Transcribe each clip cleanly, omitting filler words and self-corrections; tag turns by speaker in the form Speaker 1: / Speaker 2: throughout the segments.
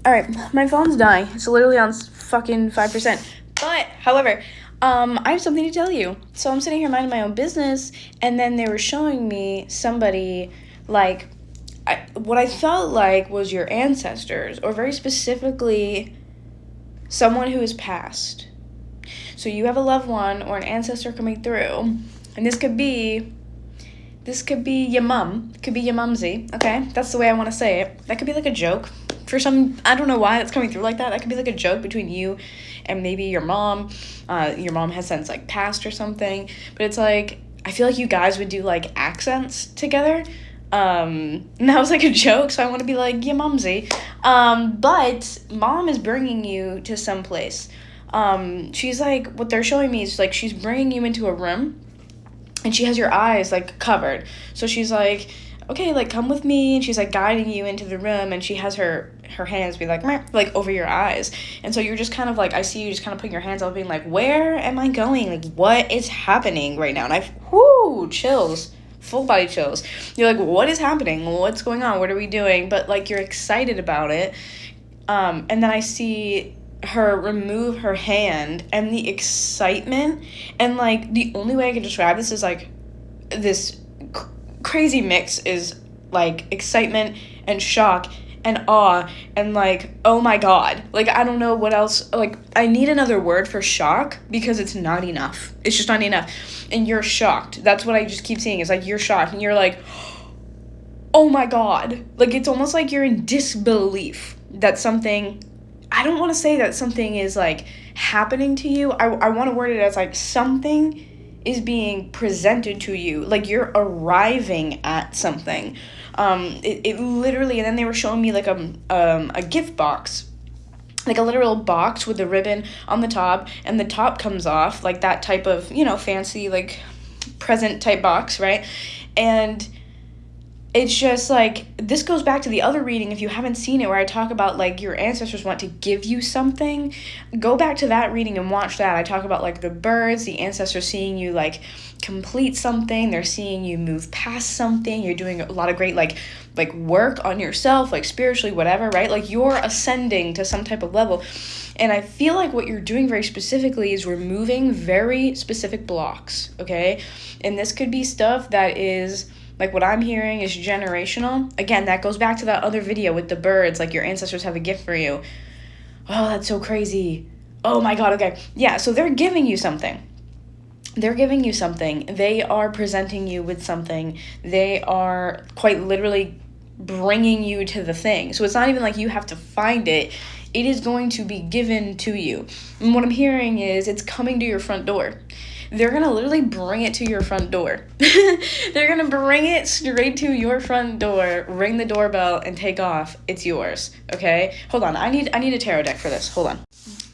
Speaker 1: All right, my phone's dying. It's literally on fucking 5%. But, however, I have something to tell you. So I'm sitting here minding my own business, and then they were showing me somebody, like, what I felt like was your ancestors, or very specifically, someone who has passed. So you have a loved one or an ancestor coming through, and this could be your mom. It could be your mumsy, okay? That's the way I want to say it. That could be like a joke. For some, I don't know why that's coming through like that. That could be like a joke between you and maybe your mom. Your mom has since, like, passed or something. But it's like, I feel like you guys would do, like, accents together. And that was, like, a joke, so I want to be like, your mumsy. But mom is bringing you to some place. She's, like, what they're showing me is, like, she's bringing you into a room. And she has your eyes, like, covered. So she's like, okay, like, come with me. And she's, like, guiding you into the room. And she has her hands be like, meh, like, over your eyes. And so you're just kind of, like, I see you just kind of putting your hands up being like, where am I going? Like, what is happening right now? And chills. Full body chills. You're like, what is happening? What's going on? What are we doing? But, like, you're excited about it. And then I see her remove her hand, and the excitement, and, like, the only way I can describe this is, like, this crazy mix is, like, excitement and shock and awe and, like, oh my god. Like, I don't know what else. Like, I need another word for shock because it's not enough. It's just not enough. And you're shocked. That's what I just keep seeing. It's like you're shocked and you're like, oh my god. Like, it's almost like you're in disbelief that something, I don't want to say that something is, like, happening to you. I want to word it as, like, something is being presented to you. Like, you're arriving at something. It literally, and then they were showing me, like, a gift box. Like, a literal box with a ribbon on the top, and the top comes off, like, that type of, fancy, like, present type box, right? And it's just, like, this goes back to the other reading, if you haven't seen it, where I talk about, like, your ancestors want to give you something. Go back to that reading and watch that. I talk about, like, the birds, the ancestors seeing you, like, complete something. They're seeing you move past something. You're doing a lot of great, like work on yourself, like, spiritually, whatever, right? Like, you're ascending to some type of level. And I feel like what you're doing very specifically is removing very specific blocks, okay? And this could be stuff that is, like, what I'm hearing is generational. Again, that goes back to that other video with the birds, like, your ancestors have a gift for you. Oh, that's so crazy. Oh my god, okay. Yeah, so they're giving you something. They're giving you something. They are presenting you with something. They are quite literally bringing you to the thing. So it's not even like you have to find it. It is going to be given to you. And what I'm hearing is it's coming to your front door. They're going to literally bring it to your front door. They're going to bring it straight to your front door, ring the doorbell, and take off. It's yours, okay? Hold on. I need a tarot deck for this. Hold on.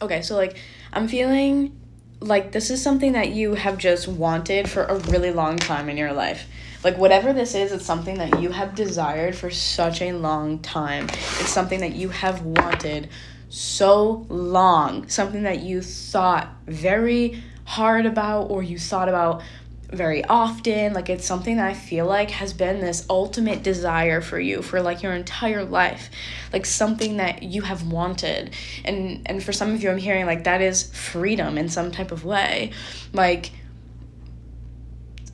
Speaker 1: Okay, so, like, I'm feeling like this is something that you have just wanted for a really long time in your life. Like, whatever this is, it's something that you have desired for such a long time. It's something that you have wanted so long. Something that you thought very hard about, or you thought about very often. Like, it's something that I feel like has been this ultimate desire for you for, like, your entire life. Like, something that you have wanted. And for some of you, I'm hearing, like, that is freedom in some type of way. Like,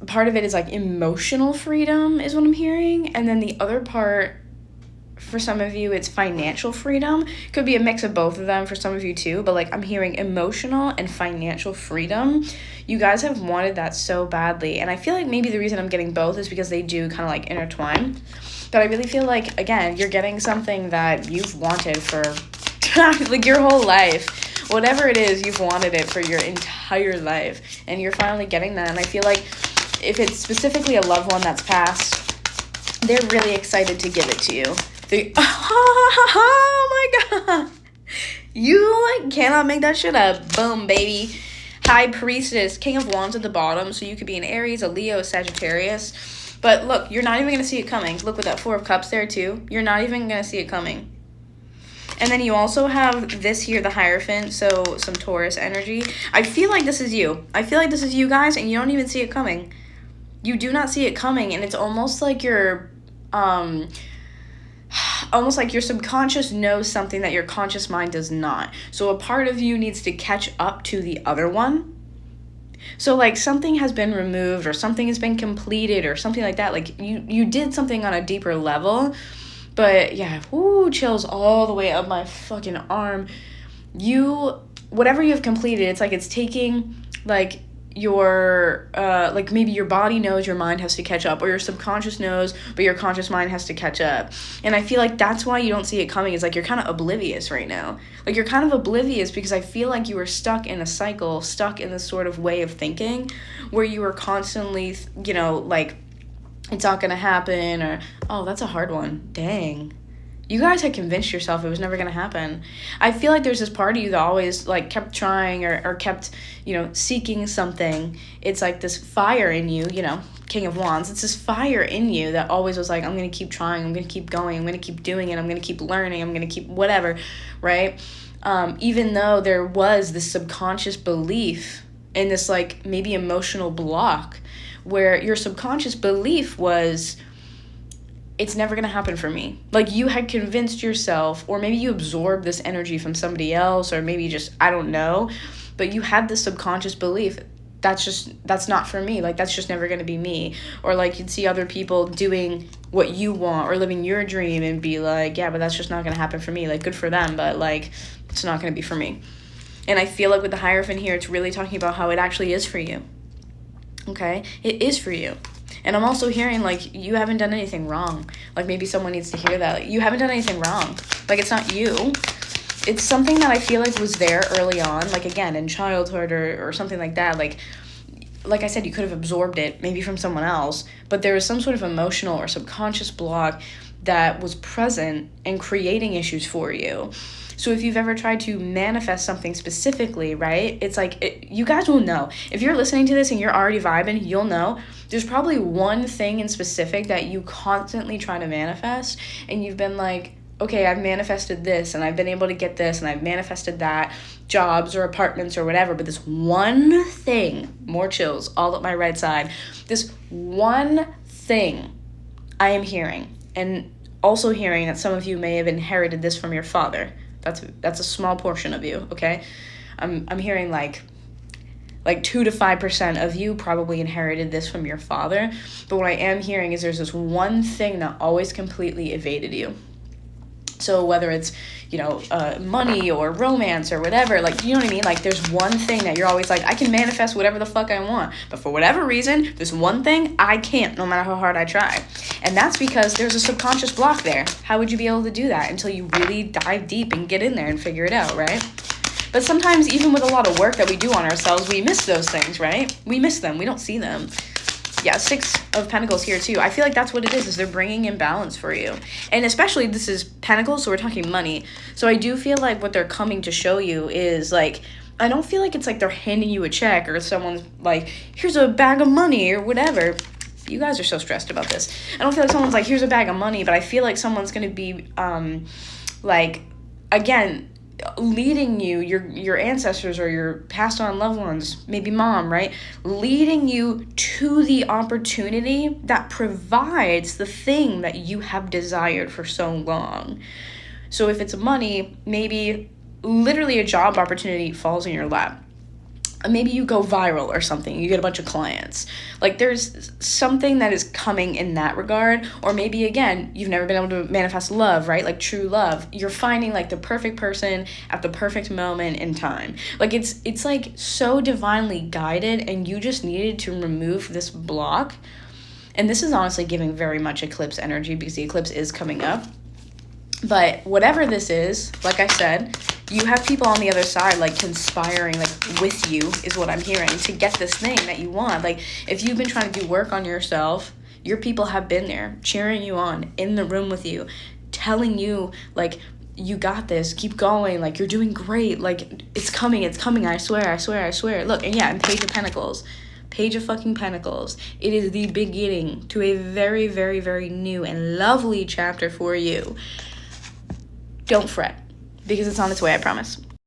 Speaker 1: part of it is, like, emotional freedom is what I'm hearing. And then the other part, for some of you, it's financial freedom. Could be a mix of both of them for some of you too, but, like, I'm hearing emotional and financial freedom. You guys have wanted that so badly, and I feel like maybe the reason I'm getting both is because they do kind of, like, intertwine. But I really feel like, again, you're getting something that you've wanted for like your whole life. Whatever it is, you've wanted it for your entire life, and you're finally getting that. And I feel like if it's specifically a loved one that's passed, they're really excited to give it to you. Oh my god, you, like, cannot make that shit up. Boom, baby. High Priestess, King of Wands at the bottom, so you could be an Aries, a Leo, a Sagittarius. But look, you're not even going to see it coming. Look with that Four of Cups there too. You're not even going to see it coming. And then you also have this here, the Hierophant, so some Taurus energy. I feel like this is you. I feel like this is you guys, and you don't even see it coming. You do not see it coming, and it's almost like you're, almost like your subconscious knows something that your conscious mind does not. So a part of you needs to catch up to the other one. So like something has been removed or something has been completed or something like that. Like you did something on a deeper level. But yeah, chills all the way up my fucking arm. Whatever you have completed, it's like it's taking like your like maybe your body knows your mind has to catch up, or your subconscious knows but your conscious mind has to catch up. And I feel like that's why you don't see it coming. It's like you're kind of oblivious right now. Like you're kind of oblivious because I feel like you were stuck in a cycle, stuck in this sort of way of thinking where you were constantly like it's not gonna happen, or oh, that's a hard one, dang. You guys had convinced yourself it was never going to happen. I feel like there's this part of you that always like kept trying or kept, seeking something. It's like this fire in you, King of Wands. It's this fire in you that always was like, I'm going to keep trying. I'm going to keep going. I'm going to keep doing it. I'm going to keep learning. I'm going to keep whatever, right? Even though there was this subconscious belief in this like maybe emotional block where your subconscious belief was, it's never going to happen for me. Like you had convinced yourself, or maybe you absorbed this energy from somebody else, or maybe just, I don't know, but you had this subconscious belief, that's not for me. Like that's just never going to be me. Or like you'd see other people doing what you want or living your dream and be like, yeah, but that's just not going to happen for me. Like good for them, but like it's not going to be for me. And I feel like with the Hierophant here, it's really talking about how it actually is for you. Okay? It is for you. And I'm also hearing, like, you haven't done anything wrong. Like, maybe someone needs to hear that. Like, you haven't done anything wrong. Like, it's not you. It's something that I feel like was there early on, like, again, in childhood or something like that. Like I said, you could have absorbed it, maybe from someone else, but there was some sort of emotional or subconscious block that was present and creating issues for you. So if you've ever tried to manifest something specifically, right, it's like, you guys will know. If you're listening to this and you're already vibing, you'll know. There's probably one thing in specific that you constantly try to manifest, and you've been like, okay, I've manifested this, and I've been able to get this, and I've manifested that, jobs or apartments or whatever, but this one thing, more chills all up my right side, this one thing I am hearing, and also hearing that some of you may have inherited this from your father. That's a small portion of you, okay? I'm hearing like 2 to 5% of you probably inherited this from your father. But what I am hearing is there's this one thing that always completely evaded you. So whether it's, money or romance or whatever, like, you know what I mean? Like, there's one thing that you're always like, I can manifest whatever the fuck I want. But for whatever reason, this one thing, I can't, no matter how hard I try. And that's because there's a subconscious block there. How would you be able to do that until you really dive deep and get in there and figure it out, right? But sometimes, even with a lot of work that we do on ourselves, we miss those things, right? We miss them. We don't see them. Yeah, 6 of Pentacles here too. I feel like that's what it is they're bringing in balance for you. And especially this is Pentacles, so we're talking money. So I do feel like what they're coming to show you is like, I don't feel like it's like they're handing you a check or someone's like, here's a bag of money or whatever. You guys are so stressed about this. I don't feel like someone's like, here's a bag of money, but I feel like someone's going to be like, again, leading you, your ancestors or your passed on loved ones, maybe mom, right? Leading you to the opportunity that provides the thing that you have desired for so long. So if it's money, maybe literally a job opportunity falls in your lap. Maybe you go viral or something, you get a bunch of clients. Like there's something that is coming in that regard. Or maybe again, you've never been able to manifest love, right? Like true love. You're finding like the perfect person at the perfect moment in time. Like it's like so divinely guided, and you just needed to remove this block. And this is honestly giving very much eclipse energy because the eclipse is coming up. But whatever this is, like I said, you have people on the other side, like, conspiring, like, with you, is what I'm hearing, to get this thing that you want. Like, if you've been trying to do work on yourself, your people have been there, cheering you on, in the room with you, telling you, like, you got this, keep going, like, you're doing great, like, it's coming, I swear. Look, and yeah, and Page of Pentacles. Page of fucking Pentacles. It is the beginning to a very, very, very new and lovely chapter for you. Don't fret, because it's on its way, I promise.